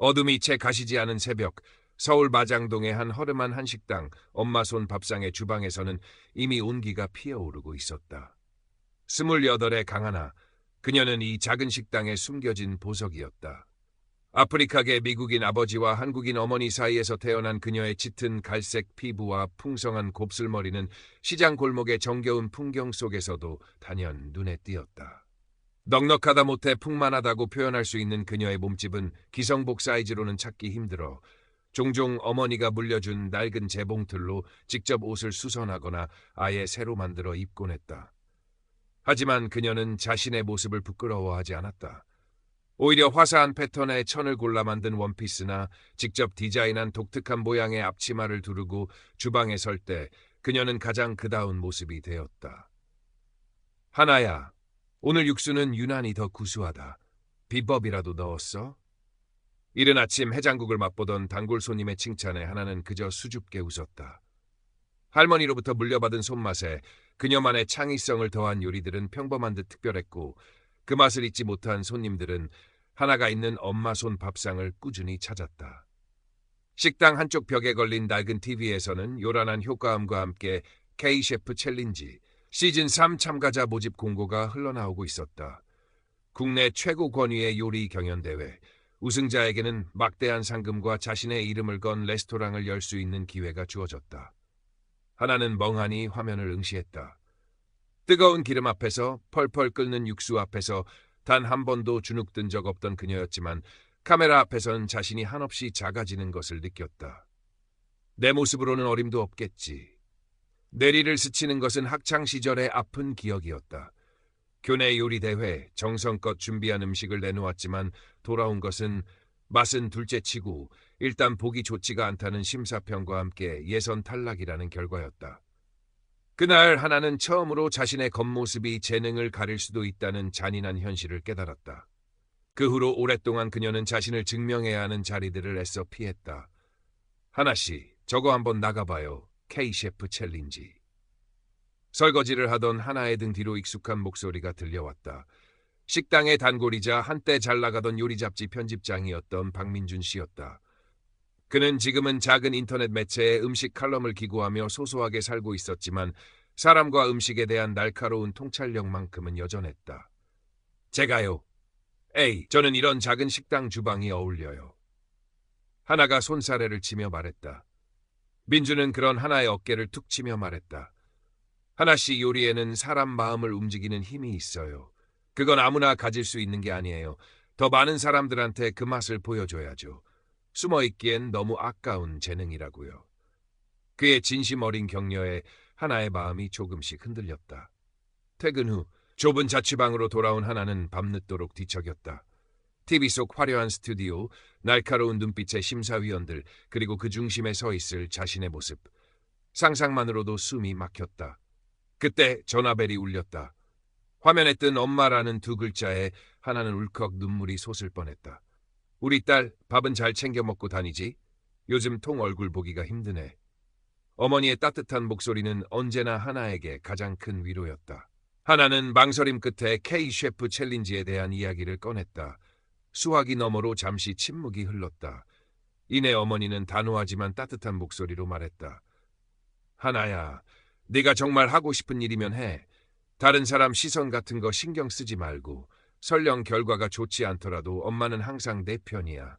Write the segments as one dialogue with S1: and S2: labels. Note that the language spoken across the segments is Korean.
S1: 어둠이 채 가시지 않은 새벽, 서울 마장동의 한 허름한 한식당 엄마 손 밥상의 주방에서는 이미 온기가 피어오르고 있었다. 28의 강하나, 그녀는 이 작은 식당에 숨겨진 보석이었다. 아프리카계 미국인 아버지와 한국인 어머니 사이에서 태어난 그녀의 짙은 갈색 피부와 풍성한 곱슬머리는 시장 골목의 정겨운 풍경 속에서도 단연 눈에 띄었다. 넉넉하다 못해 풍만하다고 표현할 수 있는 그녀의 몸집은 기성복 사이즈로는 찾기 힘들어 종종 어머니가 물려준 낡은 재봉틀로 직접 옷을 수선하거나 아예 새로 만들어 입곤 했다. 하지만 그녀는 자신의 모습을 부끄러워하지 않았다. 오히려 화사한 패턴의 천을 골라 만든 원피스나 직접 디자인한 독특한 모양의 앞치마를 두르고 주방에 설 때 그녀는 가장 그다운 모습이 되었다. 하나야, 오늘 육수는 유난히 더 구수하다. 비법이라도 넣었어? 이른 아침 해장국을 맛보던 단골 손님의 칭찬에 하나는 그저 수줍게 웃었다. 할머니로부터 물려받은 손맛에 그녀만의 창의성을 더한 요리들은 평범한 듯 특별했고 그 맛을 잊지 못한 손님들은 하나가 있는 엄마 손 밥상을 꾸준히 찾았다. 식당 한쪽 벽에 걸린 낡은 TV에서는 요란한 효과음과 함께 K셰프 챌린지 시즌 3 참가자 모집 공고가 흘러나오고 있었다. 국내 최고 권위의 요리 경연대회, 우승자에게는 막대한 상금과 자신의 이름을 건 레스토랑을 열 수 있는 기회가 주어졌다. 하나는 멍하니 화면을 응시했다. 뜨거운 기름 앞에서 펄펄 끓는 육수 앞에서 단 한 번도 주눅든 적 없던 그녀였지만 카메라 앞에선 자신이 한없이 작아지는 것을 느꼈다. 내 모습으로는 어림도 없겠지. 내리를 스치는 것은 학창시절의 아픈 기억이었다. 교내 요리대회, 정성껏 준비한 음식을 내놓았지만 돌아온 것은 맛은 둘째치고 일단 보기 좋지가 않다는 심사평과 함께 예선 탈락이라는 결과였다. 그날 하나는 처음으로 자신의 겉모습이 재능을 가릴 수도 있다는 잔인한 현실을 깨달았다. 그 후로 오랫동안 그녀는 자신을 증명해야 하는 자리들을 애써 피했다. 하나씨, 저거 한번 나가봐요. K셰프 챌린지. 설거지를 하던 하나의 등 뒤로 익숙한 목소리가 들려왔다. 식당의 단골이자 한때 잘 나가던 요리 잡지 편집장이었던 박민준 씨였다. 그는 지금은 작은 인터넷 매체에 음식 칼럼을 기고하며 소소하게 살고 있었지만 사람과 음식에 대한 날카로운 통찰력만큼은 여전했다. 제가요. 저는 이런 작은 식당 주방이 어울려요. 하나가 손사래를 치며 말했다. 민주는 그런 하나의 어깨를 툭 치며 말했다. 하나씨, 요리에는 사람 마음을 움직이는 힘이 있어요. 그건 아무나 가질 수 있는 게 아니에요. 더 많은 사람들한테 그 맛을 보여줘야죠. 숨어있기엔 너무 아까운 재능이라고요. 그의 진심 어린 격려에 하나의 마음이 조금씩 흔들렸다. 퇴근 후 좁은 자취방으로 돌아온 하나는 밤늦도록 뒤척였다. TV 속 화려한 스튜디오, 날카로운 눈빛의 심사위원들, 그리고 그 중심에 서 있을 자신의 모습. 상상만으로도 숨이 막혔다. 그때 전화벨이 울렸다. 화면에 뜬 엄마라는 두 글자에 하나는 울컥 눈물이 솟을 뻔했다. 우리 딸 밥은 잘 챙겨 먹고 다니지? 요즘 통 얼굴 보기가 힘드네. 어머니의 따뜻한 목소리는 언제나 하나에게 가장 큰 위로였다. 하나는 망설임 끝에 K셰프 챌린지에 대한 이야기를 꺼냈다. 수화기 너머로 잠시 침묵이 흘렀다. 이내 어머니는 단호하지만 따뜻한 목소리로 말했다. 하나야, 네가 정말 하고 싶은 일이면 해. 다른 사람 시선 같은 거 신경 쓰지 말고. 설령 결과가 좋지 않더라도 엄마는 항상 내 편이야.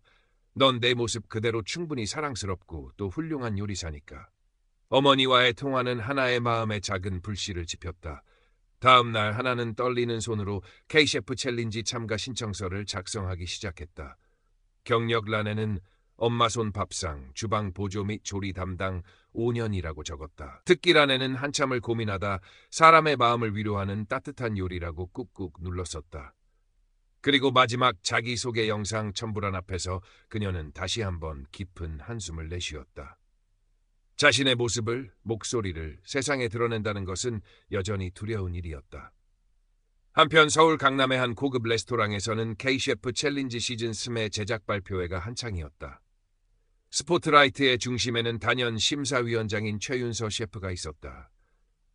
S1: 넌 내 모습 그대로 충분히 사랑스럽고 또 훌륭한 요리사니까. 어머니와의 통화는 하나의 마음에 작은 불씨를 지폈다. 다음 날 하나는 떨리는 손으로 K셰프 챌린지 참가 신청서를 작성하기 시작했다. 경력란에는 엄마 손 밥상, 주방 보조 및 조리 담당 5년이라고 적었다. 특기란에는 한참을 고민하다 사람의 마음을 위로하는 따뜻한 요리라고 꾹꾹 눌렀었다. 그리고 마지막 자기소개 영상 첨부란 앞에서 그녀는 다시 한번 깊은 한숨을 내쉬었다. 자신의 모습을, 목소리를 세상에 드러낸다는 것은 여전히 두려운 일이었다. 한편 서울 강남의 한 고급 레스토랑에서는 K셰프 챌린지 시즌 3의 제작 발표회가 한창이었다. 스포트라이트의 중심에는 단연 심사위원장인 최윤서 셰프가 있었다.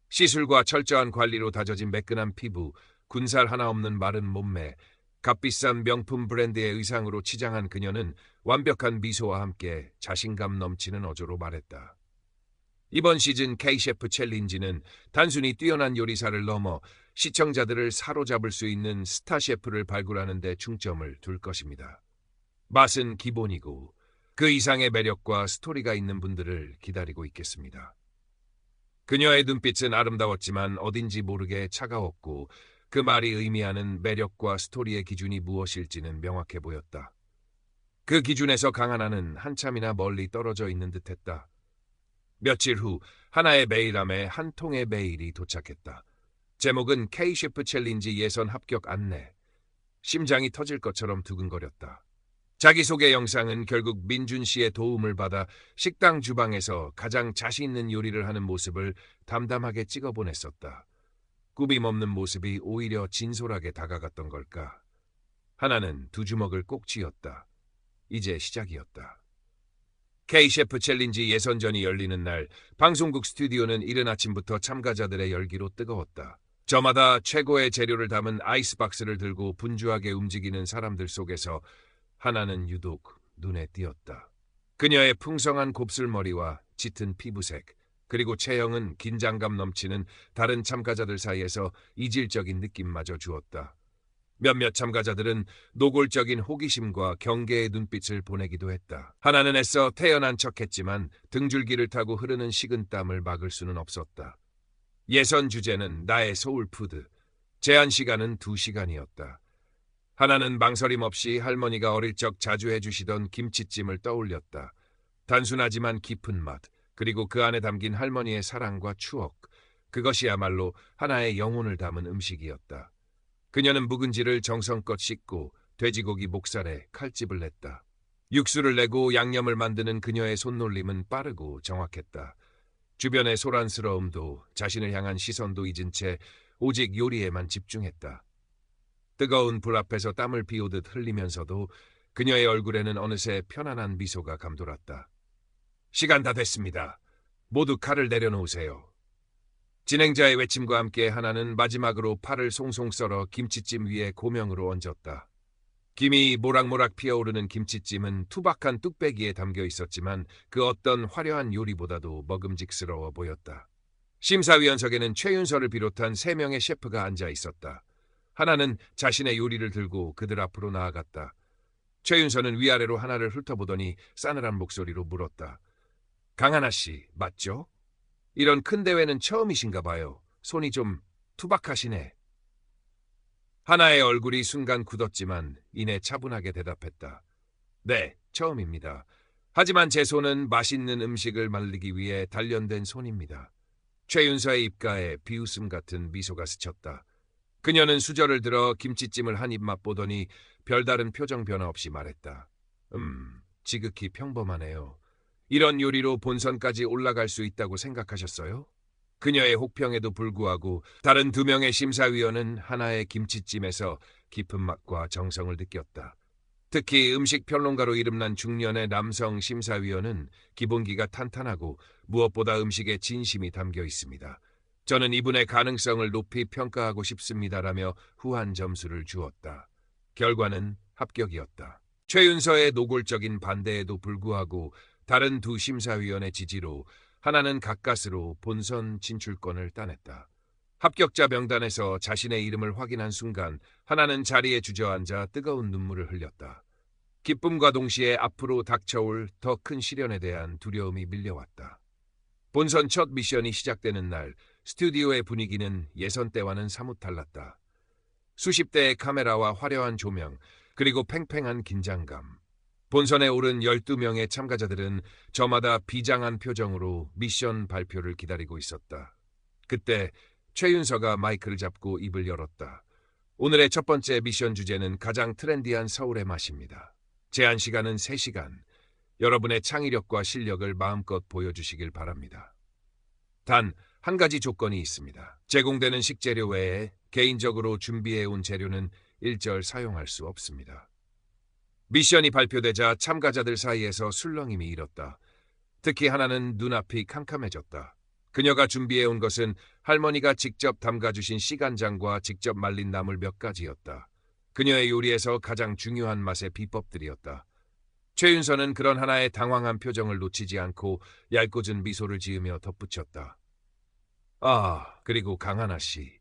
S1: 시술과 철저한 관리로 다져진 매끈한 피부, 군살 하나 없는 마른 몸매, 값비싼 명품 브랜드의 의상으로 치장한 그녀는 완벽한 미소와 함께 자신감 넘치는 어조로 말했다. 이번 시즌 K셰프 챌린지는 단순히 뛰어난 요리사를 넘어 시청자들을 사로잡을 수 있는 스타 셰프를 발굴하는 데 중점을 둘 것입니다. 맛은 기본이고 그 이상의 매력과 스토리가 있는 분들을 기다리고 있겠습니다. 그녀의 눈빛은 아름다웠지만 어딘지 모르게 차가웠고 그 말이 의미하는 매력과 스토리의 기준이 무엇일지는 명확해 보였다. 그 기준에서 강하나는 한참이나 멀리 떨어져 있는 듯했다. 며칠 후 하나의 메일함에 한 통의 메일이 도착했다. 제목은 K셰프 챌린지 예선 합격 안내. 심장이 터질 것처럼 두근거렸다. 자기소개 영상은 결국 민준 씨의 도움을 받아 식당 주방에서 가장 자신 있는 요리를 하는 모습을 담담하게 찍어 보냈었다. 꾸밈 없는 모습이 오히려 진솔하게 다가갔던 걸까. 하나는 두 주먹을 꼭 쥐었다. 이제 시작이었다. K셰프 챌린지 예선전이 열리는 날 방송국 스튜디오는 이른 아침부터 참가자들의 열기로 뜨거웠다. 저마다 최고의 재료를 담은 아이스박스를 들고 분주하게 움직이는 사람들 속에서 하나는 유독 눈에 띄었다. 그녀의 풍성한 곱슬머리와 짙은 피부색, 그리고 체형은 긴장감 넘치는 다른 참가자들 사이에서 이질적인 느낌마저 주었다. 몇몇 참가자들은 노골적인 호기심과 경계의 눈빛을 보내기도 했다. 하나는 애써 태연한 척했지만 등줄기를 타고 흐르는 식은땀을 막을 수는 없었다. 예선 주제는 나의 소울푸드, 제한 시간은 2시간이었다. 하나는 망설임 없이 할머니가 어릴 적 자주 해주시던 김치찜을 떠올렸다. 단순하지만 깊은 맛, 그리고 그 안에 담긴 할머니의 사랑과 추억, 그것이야말로 하나의 영혼을 담은 음식이었다. 그녀는 묵은지를 정성껏 씻고 돼지고기 목살에 칼집을 냈다. 육수를 내고 양념을 만드는 그녀의 손놀림은 빠르고 정확했다. 주변의 소란스러움도 자신을 향한 시선도 잊은 채 오직 요리에만 집중했다. 뜨거운 불 앞에서 땀을 비오듯 흘리면서도 그녀의 얼굴에는 어느새 편안한 미소가 감돌았다. 시간 다 됐습니다. 모두 칼을 내려놓으세요. 진행자의 외침과 함께 하나는 마지막으로 팔을 송송 썰어 김치찜 위에 고명으로 얹었다. 김이 모락모락 피어오르는 김치찜은 투박한 뚝배기에 담겨 있었지만 그 어떤 화려한 요리보다도 먹음직스러워 보였다. 심사위원석에는 최윤서를 비롯한 3명의 셰프가 앉아 있었다. 하나는 자신의 요리를 들고 그들 앞으로 나아갔다. 최윤서는 위아래로 하나를 훑어보더니 싸늘한 목소리로 물었다. 강하나 씨, 맞죠? 이런 큰 대회는 처음이신가 봐요. 손이 좀 투박하시네. 하나의 얼굴이 순간 굳었지만 이내 차분하게 대답했다. 네, 처음입니다. 하지만 제 손은 맛있는 음식을 만들기 위해 단련된 손입니다. 최윤서의 입가에 비웃음 같은 미소가 스쳤다. 그녀는 수저를 들어 김치찜을 한 입 맛보더니 별다른 표정 변화 없이 말했다. 지극히 평범하네요. 이런 요리로 본선까지 올라갈 수 있다고 생각하셨어요? 그녀의 혹평에도 불구하고 다른 2명의 심사위원은 하나의 김치찜에서 깊은 맛과 정성을 느꼈다. 특히 음식 평론가로 이름난 중년의 남성 심사위원은 기본기가 탄탄하고 무엇보다 음식에 진심이 담겨 있습니다. 저는 이분의 가능성을 높이 평가하고 싶습니다라며 후한 점수를 주었다. 결과는 합격이었다. 최윤서의 노골적인 반대에도 불구하고 다른 2 심사위원의 지지로 하나는 가까스로 본선 진출권을 따냈다. 합격자 명단에서 자신의 이름을 확인한 순간 하나는 자리에 주저앉아 뜨거운 눈물을 흘렸다. 기쁨과 동시에 앞으로 닥쳐올 더 큰 시련에 대한 두려움이 밀려왔다. 본선 첫 미션이 시작되는 날 스튜디오의 분위기는 예선 때와는 사뭇 달랐다. 수십 대의 카메라와 화려한 조명, 그리고 팽팽한 긴장감. 본선에 오른 12명의 참가자들은 저마다 비장한 표정으로 미션 발표를 기다리고 있었다. 그때 최윤서가 마이크를 잡고 입을 열었다. 오늘의 첫 번째 미션 주제는 가장 트렌디한 서울의 맛입니다. 제한 시간은 3시간. 여러분의 창의력과 실력을 마음껏 보여주시길 바랍니다. 단 한 가지 조건이 있습니다. 제공되는 식재료 외에 개인적으로 준비해온 재료는 일절 사용할 수 없습니다. 미션이 발표되자 참가자들 사이에서 술렁임이 일었다. 특히 하나는 눈앞이 캄캄해졌다. 그녀가 준비해온 것은 할머니가 직접 담가주신 씨간장과 직접 말린 나물 몇 가지였다. 그녀의 요리에서 가장 중요한 맛의 비법들이었다. 최윤서는 그런 하나의 당황한 표정을 놓치지 않고 얄궂은 미소를 지으며 덧붙였다. 아, 그리고 강하나 씨.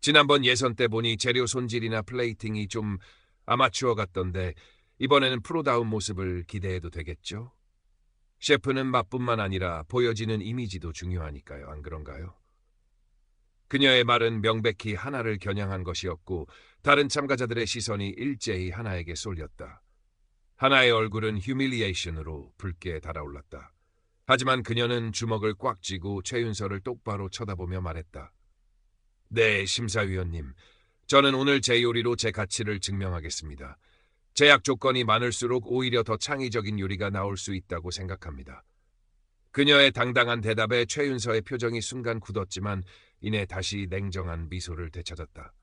S1: 지난번 예선 때 보니 재료 손질이나 플레이팅이 좀 아마추어 같던데 이번에는 프로다운 모습을 기대해도 되겠죠? 셰프는 맛뿐만 아니라 보여지는 이미지도 중요하니까요. 안 그런가요? 그녀의 말은 명백히 하나를 겨냥한 것이었고 다른 참가자들의 시선이 일제히 하나에게 쏠렸다. 하나의 얼굴은 휴밀리에이션으로 붉게 달아올랐다. 하지만 그녀는 주먹을 꽉 쥐고 최윤서를 똑바로 쳐다보며 말했다. 네, 심사위원님. 저는 오늘 제 요리로 제 가치를 증명하겠습니다. 제약 조건이 많을수록 오히려 더 창의적인 요리가 나올 수 있다고 생각합니다. 그녀의 당당한 대답에 최윤서의 표정이 순간 굳었지만 이내 다시 냉정한 미소를 되찾았다.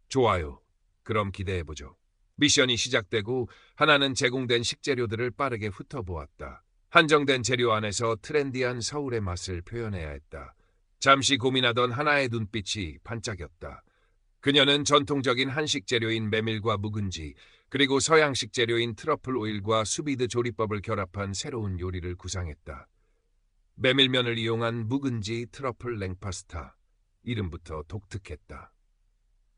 S1: 좋아요. 그럼 기대해보죠. 미션이 시작되고 하나는 제공된 식재료들을 빠르게 훑어보았다. 한정된 재료 안에서 트렌디한 서울의 맛을 표현해야 했다. 잠시 고민하던 하나의 눈빛이 반짝였다. 그녀는 전통적인 한식 재료인 메밀과 묵은지, 그리고 서양식 재료인 트러플 오일과 수비드 조리법을 결합한 새로운 요리를 구상했다. 메밀면을 이용한 묵은지 트러플 냉파스타. 이름부터 독특했다.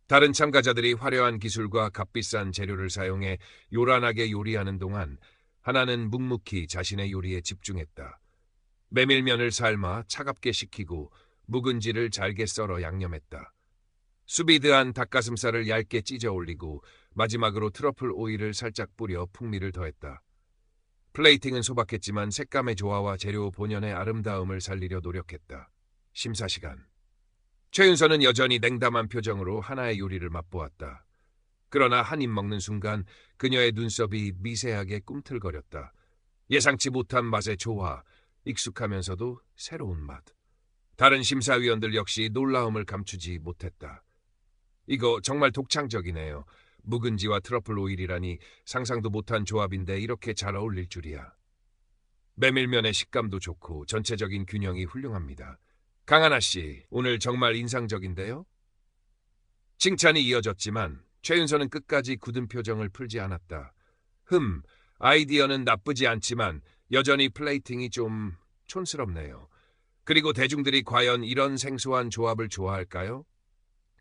S1: 다른 참가자들이 화려한 기술과 값비싼 재료를 사용해 요란하게 요리하는 동안 하나는 묵묵히 자신의 요리에 집중했다. 메밀면을 삶아 차갑게 식히고 묵은지를 잘게 썰어 양념했다. 수비드한 닭가슴살을 얇게 찢어 올리고 마지막으로 트러플 오일을 살짝 뿌려 풍미를 더했다. 플레이팅은 소박했지만 색감의 조화와 재료 본연의 아름다움을 살리려 노력했다. 심사 시간. 최윤서는 여전히 냉담한 표정으로 하나의 요리를 맛보았다. 그러나 한 입 먹는 순간 그녀의 눈썹이 미세하게 꿈틀거렸다. 예상치 못한 맛의 조화, 익숙하면서도 새로운 맛. 다른 심사위원들 역시 놀라움을 감추지 못했다. 이거 정말 독창적이네요. 묵은지와 트러플 오일이라니 상상도 못한 조합인데 이렇게 잘 어울릴 줄이야. 메밀면의 식감도 좋고 전체적인 균형이 훌륭합니다. 강하나 씨, 오늘 정말 인상적인데요? 칭찬이 이어졌지만 최윤서는 끝까지 굳은 표정을 풀지 않았다. 아이디어는 나쁘지 않지만 여전히 플레이팅이 좀 촌스럽네요. 그리고 대중들이 과연 이런 생소한 조합을 좋아할까요?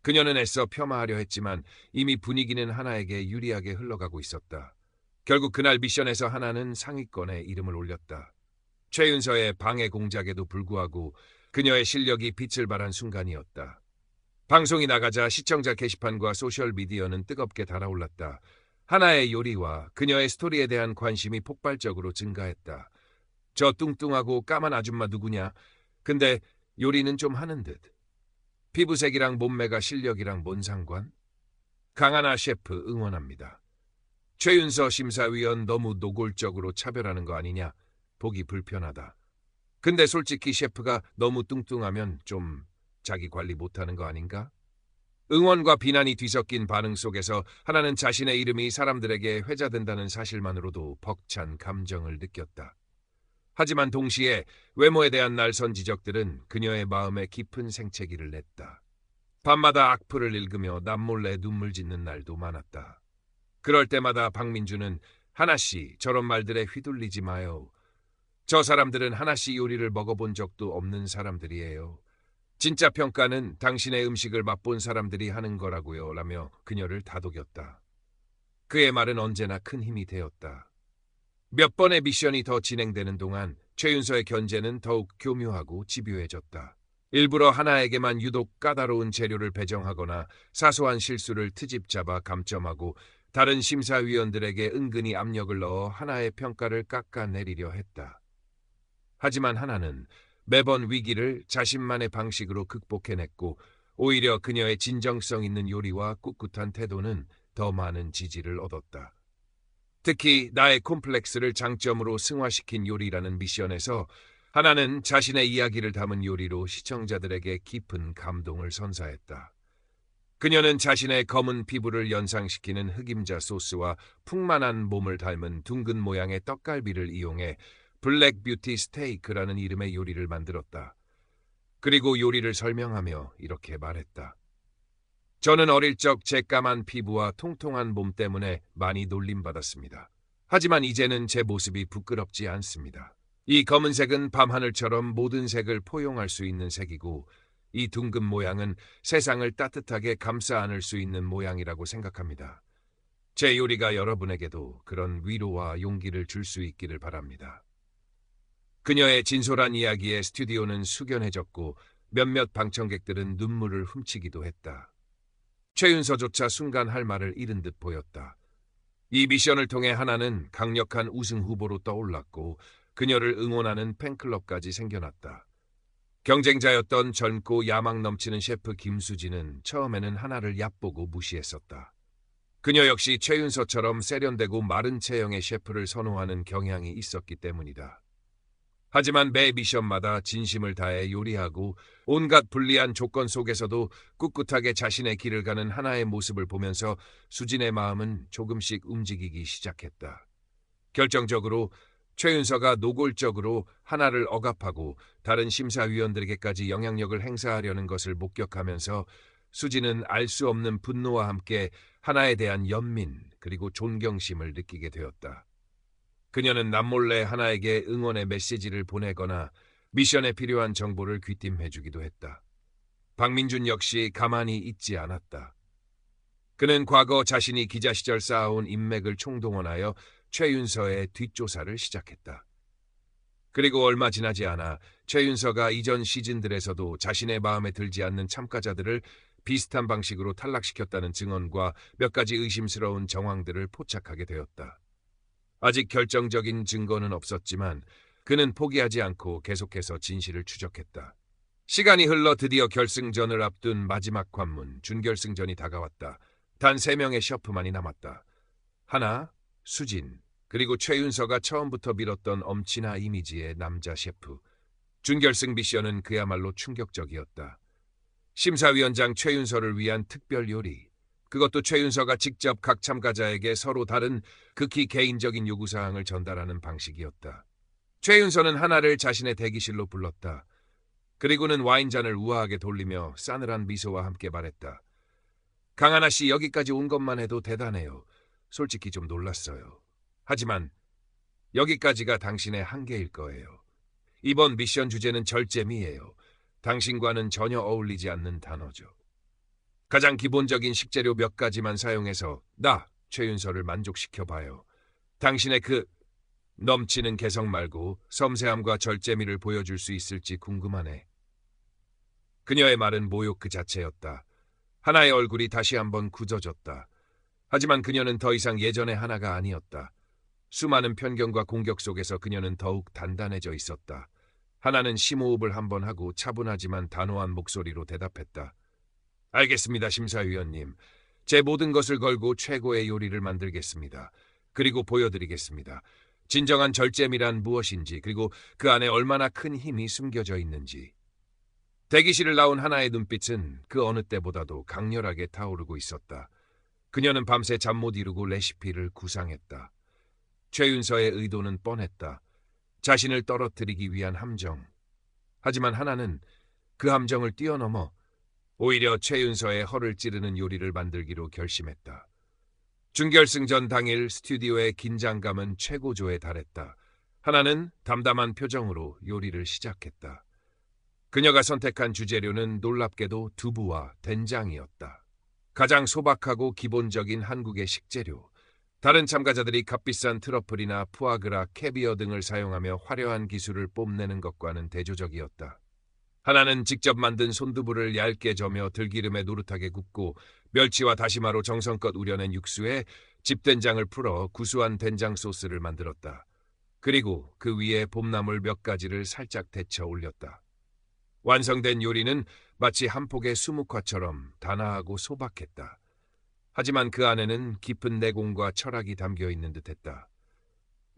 S1: 그녀는 애써 폄하하려 했지만 이미 분위기는 하나에게 유리하게 흘러가고 있었다. 결국 그날 미션에서 하나는 상위권에 이름을 올렸다. 최윤서의 방해 공작에도 불구하고 그녀의 실력이 빛을 발한 순간이었다. 방송이 나가자 시청자 게시판과 소셜미디어는 뜨겁게 달아올랐다. 하나의 요리와 그녀의 스토리에 대한 관심이 폭발적으로 증가했다. 저 뚱뚱하고 까만 아줌마 누구냐? 근데 요리는 좀 하는 듯. 피부색이랑 몸매가 실력이랑 뭔 상관? 강하나 셰프 응원합니다. 최윤서 심사위원 너무 노골적으로 차별하는 거 아니냐? 보기 불편하다. 근데 솔직히 셰프가 너무 뚱뚱하면 좀 자기 관리 못하는 거 아닌가? 응원과 비난이 뒤섞인 반응 속에서 하나는 자신의 이름이 사람들에게 회자된다는 사실만으로도 벅찬 감정을 느꼈다. 하지만 동시에 외모에 대한 날선 지적들은 그녀의 마음에 깊은 생채기를 냈다. 밤마다 악플을 읽으며 남몰래 눈물 짓는 날도 많았다. 그럴 때마다 박민주는 하나씨 저런 말들에 휘둘리지 마요. 저 사람들은 하나씨 요리를 먹어본 적도 없는 사람들이에요. 진짜 평가는 당신의 음식을 맛본 사람들이 하는 거라고요. 라며 그녀를 다독였다. 그의 말은 언제나 큰 힘이 되었다. 몇 번의 미션이 더 진행되는 동안 최윤서의 견제는 더욱 교묘하고 집요해졌다. 일부러 하나에게만 유독 까다로운 재료를 배정하거나 사소한 실수를 트집 잡아 감점하고 다른 심사위원들에게 은근히 압력을 넣어 하나의 평가를 깎아내리려 했다. 하지만 하나는 매번 위기를 자신만의 방식으로 극복해냈고 오히려 그녀의 진정성 있는 요리와 꿋꿋한 태도는 더 많은 지지를 얻었다. 특히 나의 콤플렉스를 장점으로 승화시킨 요리라는 미션에서 하나는 자신의 이야기를 담은 요리로 시청자들에게 깊은 감동을 선사했다. 그녀는 자신의 검은 피부를 연상시키는 흑임자 소스와 풍만한 몸을 닮은 둥근 모양의 떡갈비를 이용해 블랙 뷰티 스테이크라는 이름의 요리를 만들었다. 그리고 요리를 설명하며 이렇게 말했다. 저는 어릴 적 제 까만 피부와 통통한 몸 때문에 많이 놀림받았습니다. 하지만 이제는 제 모습이 부끄럽지 않습니다. 이 검은색은 밤하늘처럼 모든 색을 포용할 수 있는 색이고 이 둥근 모양은 세상을 따뜻하게 감싸 안을 수 있는 모양이라고 생각합니다. 제 요리가 여러분에게도 그런 위로와 용기를 줄 수 있기를 바랍니다. 그녀의 진솔한 이야기에 스튜디오는 숙연해졌고 몇몇 방청객들은 눈물을 훔치기도 했다. 최윤서조차 순간 할 말을 잃은 듯 보였다. 이 미션을 통해 하나는 강력한 우승 후보로 떠올랐고 그녀를 응원하는 팬클럽까지 생겨났다. 경쟁자였던 젊고 야망 넘치는 셰프 김수진은 처음에는 하나를 얕보고 무시했었다. 그녀 역시 최윤서처럼 세련되고 마른 체형의 셰프를 선호하는 경향이 있었기 때문이다. 하지만 매 미션마다 진심을 다해 요리하고 온갖 불리한 조건 속에서도 꿋꿋하게 자신의 길을 가는 하나의 모습을 보면서 수진의 마음은 조금씩 움직이기 시작했다. 결정적으로 최윤서가 노골적으로 하나를 억압하고 다른 심사위원들에게까지 영향력을 행사하려는 것을 목격하면서 수진은 알 수 없는 분노와 함께 하나에 대한 연민 그리고 존경심을 느끼게 되었다. 그녀는 남몰래 하나에게 응원의 메시지를 보내거나 미션에 필요한 정보를 귀띔해주기도 했다. 박민준 역시 가만히 있지 않았다. 그는 과거 자신이 기자 시절 쌓아온 인맥을 총동원하여 최윤서의 뒷조사를 시작했다. 그리고 얼마 지나지 않아 최윤서가 이전 시즌들에서도 자신의 마음에 들지 않는 참가자들을 비슷한 방식으로 탈락시켰다는 증언과 몇 가지 의심스러운 정황들을 포착하게 되었다. 아직 결정적인 증거는 없었지만 그는 포기하지 않고 계속해서 진실을 추적했다. 시간이 흘러 드디어 결승전을 앞둔 마지막 관문, 준결승전이 다가왔다. 단 3명의 셰프만이 남았다. 하나, 수진, 그리고 최윤서가 처음부터 밀었던 엄친아 이미지의 남자 셰프. 준결승 미션은 그야말로 충격적이었다. 심사위원장 최윤서를 위한 특별 요리. 그것도 최윤서가 직접 각 참가자에게 서로 다른 극히 개인적인 요구사항을 전달하는 방식이었다. 최윤서는 하나를 자신의 대기실로 불렀다. 그리고는 와인잔을 우아하게 돌리며 싸늘한 미소와 함께 말했다. 강하나 씨, 여기까지 온 것만 해도 대단해요. 솔직히 좀 놀랐어요. 하지만 여기까지가 당신의 한계일 거예요. 이번 미션 주제는 절제미예요. 당신과는 전혀 어울리지 않는 단어죠. 가장 기본적인 식재료 몇 가지만 사용해서 최윤서를 만족시켜봐요. 당신의 그 넘치는 개성 말고 섬세함과 절제미를 보여줄 수 있을지 궁금하네. 그녀의 말은 모욕 그 자체였다. 하나의 얼굴이 다시 한번 굳어졌다. 하지만 그녀는 더 이상 예전의 하나가 아니었다. 수많은 편견과 공격 속에서 그녀는 더욱 단단해져 있었다. 하나는 심호흡을 한번 하고 차분하지만 단호한 목소리로 대답했다. 알겠습니다, 심사위원님. 제 모든 것을 걸고 최고의 요리를 만들겠습니다. 그리고 보여드리겠습니다. 진정한 절제미란 무엇인지, 그리고 그 안에 얼마나 큰 힘이 숨겨져 있는지. 대기실을 나온 하나의 눈빛은 그 어느 때보다도 강렬하게 타오르고 있었다. 그녀는 밤새 잠 못 이루고 레시피를 구상했다. 최윤서의 의도는 뻔했다. 자신을 떨어뜨리기 위한 함정. 하지만 하나는 그 함정을 뛰어넘어 오히려 최윤서의 허를 찌르는 요리를 만들기로 결심했다. 준결승전 당일 스튜디오의 긴장감은 최고조에 달했다. 하나는 담담한 표정으로 요리를 시작했다. 그녀가 선택한 주재료는 놀랍게도 두부와 된장이었다. 가장 소박하고 기본적인 한국의 식재료. 다른 참가자들이 값비싼 트러플이나 푸아그라, 캐비어 등을 사용하며 화려한 기술을 뽐내는 것과는 대조적이었다. 하나는 직접 만든 손두부를 얇게 저며 들기름에 노릇하게 굽고 멸치와 다시마로 정성껏 우려낸 육수에 집된장을 풀어 구수한 된장 소스를 만들었다. 그리고 그 위에 봄나물 몇 가지를 살짝 데쳐 올렸다. 완성된 요리는 마치 한 폭의 수묵화처럼 단아하고 소박했다. 하지만 그 안에는 깊은 내공과 철학이 담겨 있는 듯했다.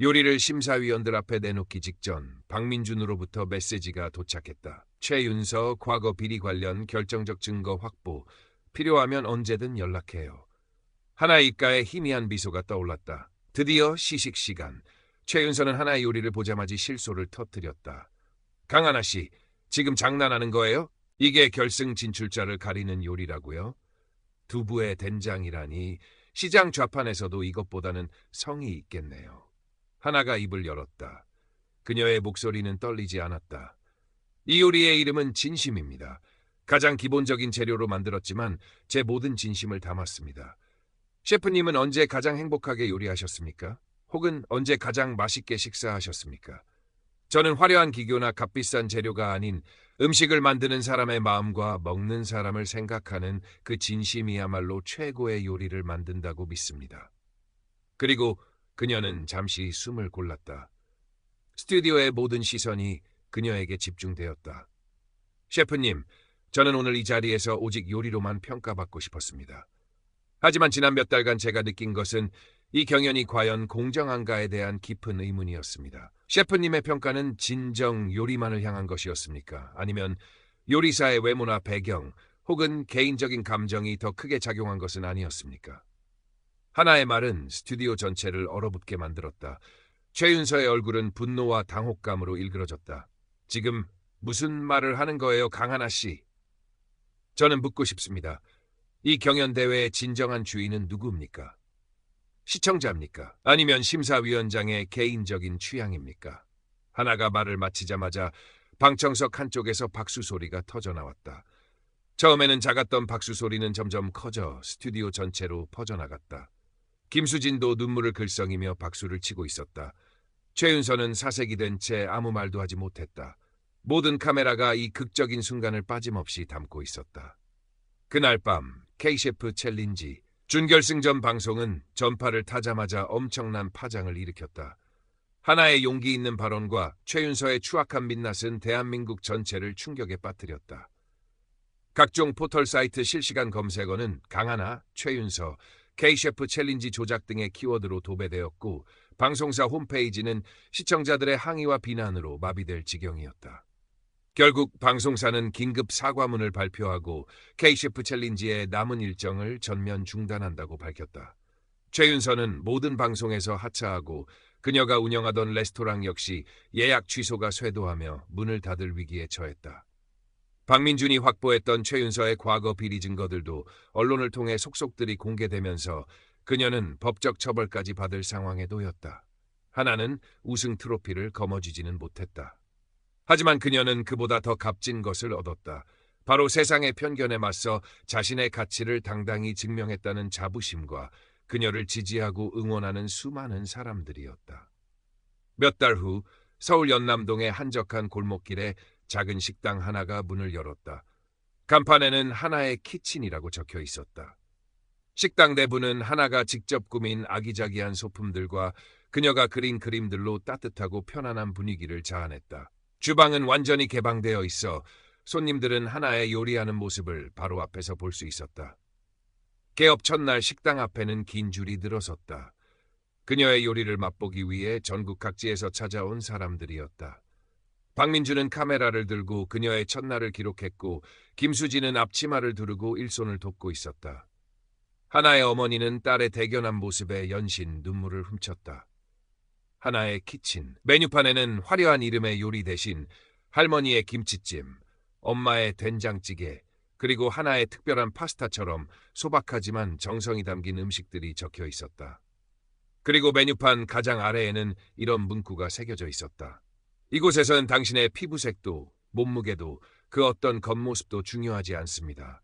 S1: 요리를 심사위원들 앞에 내놓기 직전 박민준으로부터 메시지가 도착했다. 최윤서 과거 비리 관련 결정적 증거 확보, 필요하면 언제든 연락해요. 하나의 입가에 희미한 미소가 떠올랐다. 드디어 시식 시간. 최윤서는 하나의 요리를 보자마자 실소를 터뜨렸다. 강하나 씨, 지금 장난하는 거예요? 이게 결승 진출자를 가리는 요리라고요? 두부에 된장이라니 시장 좌판에서도 이것보다는 성이 있겠네요. 하나가 입을 열었다. 그녀의 목소리는 떨리지 않았다. 이 요리의 이름은 진심입니다. 가장 기본적인 재료로 만들었지만 제 모든 진심을 담았습니다. 셰프님은 언제 가장 행복하게 요리하셨습니까? 혹은 언제 가장 맛있게 식사하셨습니까? 저는 화려한 기교나 값비싼 재료가 아닌 음식을 만드는 사람의 마음과 먹는 사람을 생각하는 그 진심이야말로 최고의 요리를 만든다고 믿습니다. 그리고 그녀는 잠시 숨을 골랐다. 스튜디오의 모든 시선이 그녀에게 집중되었다. 셰프님, 저는 오늘 이 자리에서 오직 요리로만 평가받고 싶었습니다. 하지만 지난 몇 달간 제가 느낀 것은 이 경연이 과연 공정한가에 대한 깊은 의문이었습니다. 셰프님의 평가는 진정 요리만을 향한 것이었습니까? 아니면 요리사의 외모나 배경 혹은 개인적인 감정이 더 크게 작용한 것은 아니었습니까? 하나의 말은 스튜디오 전체를 얼어붙게 만들었다. 최윤서의 얼굴은 분노와 당혹감으로 일그러졌다. 지금 무슨 말을 하는 거예요, 강하나 씨? 저는 묻고 싶습니다. 이 경연대회의 진정한 주인은 누구입니까? 시청자입니까? 아니면 심사위원장의 개인적인 취향입니까? 하나가 말을 마치자마자 방청석 한쪽에서 박수 소리가 터져나왔다. 처음에는 작았던 박수 소리는 점점 커져 스튜디오 전체로 퍼져나갔다. 김수진도 눈물을 글썽이며 박수를 치고 있었다. 최윤서는 사색이 된 채 아무 말도 하지 못했다. 모든 카메라가 이 극적인 순간을 빠짐없이 담고 있었다. 그날 밤 K셰프 챌린지 준결승전 방송은 전파를 타자마자 엄청난 파장을 일으켰다. 하나의 용기 있는 발언과 최윤서의 추악한 민낯은 대한민국 전체를 충격에 빠뜨렸다. 각종 포털 사이트 실시간 검색어는 강하나, 최윤서, K셰프 챌린지 조작 등의 키워드로 도배되었고 방송사 홈페이지는 시청자들의 항의와 비난으로 마비될 지경이었다. 결국 방송사는 긴급 사과문을 발표하고 K셰프 챌린지의 남은 일정을 전면 중단한다고 밝혔다. 최윤서는 모든 방송에서 하차하고 그녀가 운영하던 레스토랑 역시 예약 취소가 쇄도하며 문을 닫을 위기에 처했다. 박민준이 확보했던 최윤서의 과거 비리 증거들도 언론을 통해 속속들이 공개되면서 그녀는 법적 처벌까지 받을 상황에 놓였다. 하나는 우승 트로피를 거머쥐지는 못했다. 하지만 그녀는 그보다 더 값진 것을 얻었다. 바로 세상의 편견에 맞서 자신의 가치를 당당히 증명했다는 자부심과 그녀를 지지하고 응원하는 수많은 사람들이었다. 몇 달 후 서울 연남동의 한적한 골목길에 작은 식당 하나가 문을 열었다. 간판에는 하나의 키친이라고 적혀 있었다. 식당 내부는 하나가 직접 꾸민 아기자기한 소품들과 그녀가 그린 그림들로 따뜻하고 편안한 분위기를 자아냈다. 주방은 완전히 개방되어 있어 손님들은 하나의 요리하는 모습을 바로 앞에서 볼 수 있었다. 개업 첫날 식당 앞에는 긴 줄이 늘어섰다. 그녀의 요리를 맛보기 위해 전국 각지에서 찾아온 사람들이었다. 박민주는 카메라를 들고 그녀의 첫날을 기록했고 김수진은 앞치마를 두르고 일손을 돕고 있었다. 하나의 어머니는 딸의 대견한 모습에 연신 눈물을 훔쳤다. 하나의 키친. 메뉴판에는 화려한 이름의 요리 대신 할머니의 김치찜, 엄마의 된장찌개, 그리고 하나의 특별한 파스타처럼 소박하지만 정성이 담긴 음식들이 적혀 있었다. 그리고 메뉴판 가장 아래에는 이런 문구가 새겨져 있었다. 이곳에선 당신의 피부색도 몸무게도 그 어떤 겉모습도 중요하지 않습니다.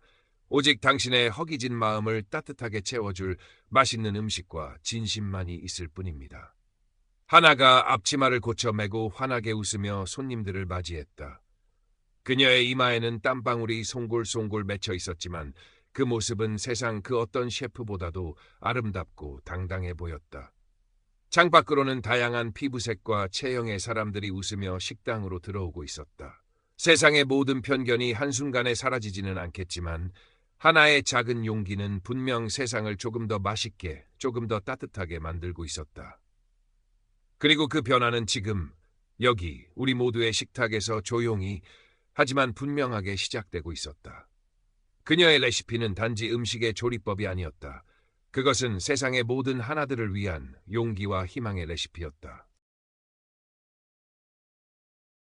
S1: 오직 당신의 허기진 마음을 따뜻하게 채워줄 맛있는 음식과 진심만이 있을 뿐입니다. 하나가 앞치마를 고쳐 매고 환하게 웃으며 손님들을 맞이했다. 그녀의 이마에는 땀방울이 송골송골 맺혀 있었지만 그 모습은 세상 그 어떤 셰프보다도 아름답고 당당해 보였다. 창밖으로는 다양한 피부색과 체형의 사람들이 웃으며 식당으로 들어오고 있었다. 세상의 모든 편견이 한순간에 사라지지는 않겠지만 하나의 작은 용기는 분명 세상을 조금 더 맛있게, 조금 더 따뜻하게 만들고 있었다. 그리고 그 변화는 지금 여기 우리 모두의 식탁에서 조용히 하지만 분명하게 시작되고 있었다. 그녀의 레시피는 단지 음식의 조리법이 아니었다. 그것은 세상의 모든 하나들을 위한 용기와 희망의 레시피였다.